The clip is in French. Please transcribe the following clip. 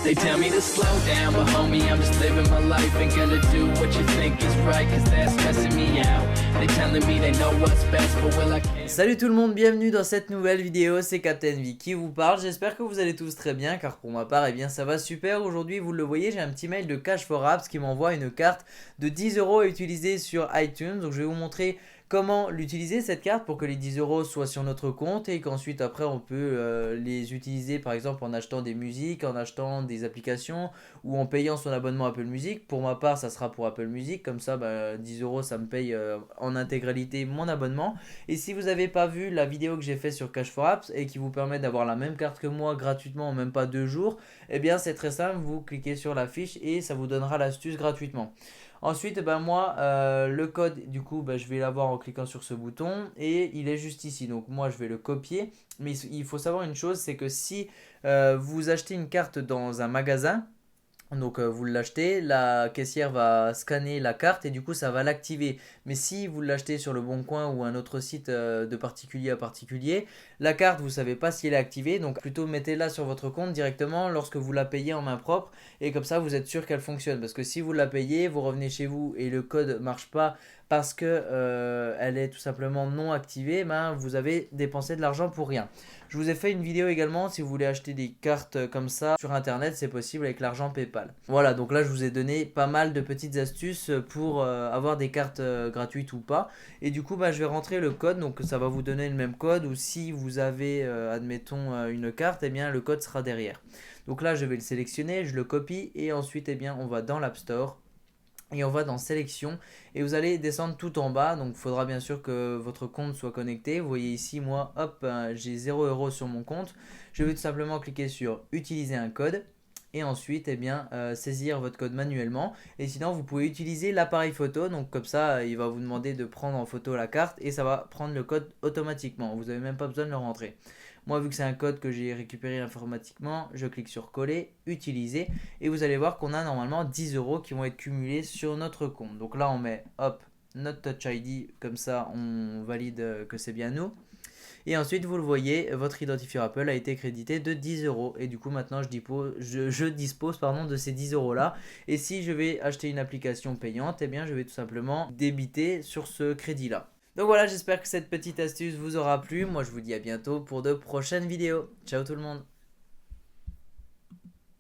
They tell me to slow down, but homie, I'm just living my life. Ain't gonna do what you think is right, cause that's stressing me out. They telling me they know what's best, but will I can't. Salut tout le monde, bienvenue dans cette nouvelle vidéo, c'est Captain V qui vous parle. J'espère que vous allez tous très bien, car pour ma part, eh bien ça va super. Aujourd'hui, vous le voyez, j'ai un petit mail de Cash for Apps qui m'envoie une carte de 10 € à utiliser sur iTunes. Donc je vais vous montrer comment l'utiliser cette carte pour que les 10 € soient sur notre compte et qu'ensuite après on peut les utiliser par exemple en achetant des musiques, en achetant des applications ou en payant son abonnement Apple Music. Pour ma part ça sera pour Apple Music, comme ça 10 € ça me paye en intégralité mon abonnement. Et si vous n'avez pas vu la vidéo que j'ai fait sur Cash for Apps et qui vous permet d'avoir la même carte que moi gratuitement en même pas 2 jours, eh bien c'est très simple, vous cliquez sur la fiche et ça vous donnera l'astuce gratuitement. Ensuite, moi, le code, du coup, je vais l'avoir en cliquant sur ce bouton et il est juste ici. Donc, moi, je vais le copier. Mais il faut savoir une chose, c'est que si vous achetez une carte dans un magasin, donc vous l'achetez, la caissière va scanner la carte et du coup ça va l'activer. Mais si vous l'achetez sur le Bon Coin ou un autre site de particulier à particulier, la carte vous ne savez pas si elle est activée. Donc plutôt mettez-la sur votre compte directement lorsque vous la payez en main propre. Et comme ça vous êtes sûr qu'elle fonctionne. Parce que si vous la payez, vous revenez chez vous et le code ne marche pas parce que elle est tout simplement non activée, vous avez dépensé de l'argent pour rien. Je vous ai fait une vidéo également si vous voulez acheter des cartes comme ça sur internet, c'est possible avec l'argent PayPal. Voilà, donc là je vous ai donné pas mal de petites astuces pour avoir des cartes gratuites ou pas. Et du coup je vais rentrer le code, donc ça va vous donner le même code, ou si vous avez admettons une carte, eh bien le code sera derrière. Donc là je vais le sélectionner, je le copie et ensuite on va dans l'App Store. Et on va dans sélection et vous allez descendre tout en bas. Donc il faudra bien sûr que votre compte soit connecté. Vous voyez ici moi hop j'ai 0 € sur mon compte. Je vais tout simplement cliquer sur utiliser un code et ensuite saisir votre code manuellement. Et sinon vous pouvez utiliser l'appareil photo. Donc comme ça il va vous demander de prendre en photo la carte et ça va prendre le code automatiquement. Vous n'avez même pas besoin de le rentrer. Moi, vu que c'est un code que j'ai récupéré informatiquement, je clique sur coller, utiliser et vous allez voir qu'on a normalement 10 € qui vont être cumulés sur notre compte. Donc là, on met hop, notre Touch ID, comme ça on valide que c'est bien nous. Et ensuite, vous le voyez, votre identifiant Apple a été crédité de 10 € et du coup maintenant je dispose de ces 10 € là. Et si je vais acheter une application payante, eh bien je vais tout simplement débiter sur ce crédit là. Donc voilà, j'espère que cette petite astuce vous aura plu. Moi je vous dis à bientôt pour de prochaines vidéos. Ciao tout le monde.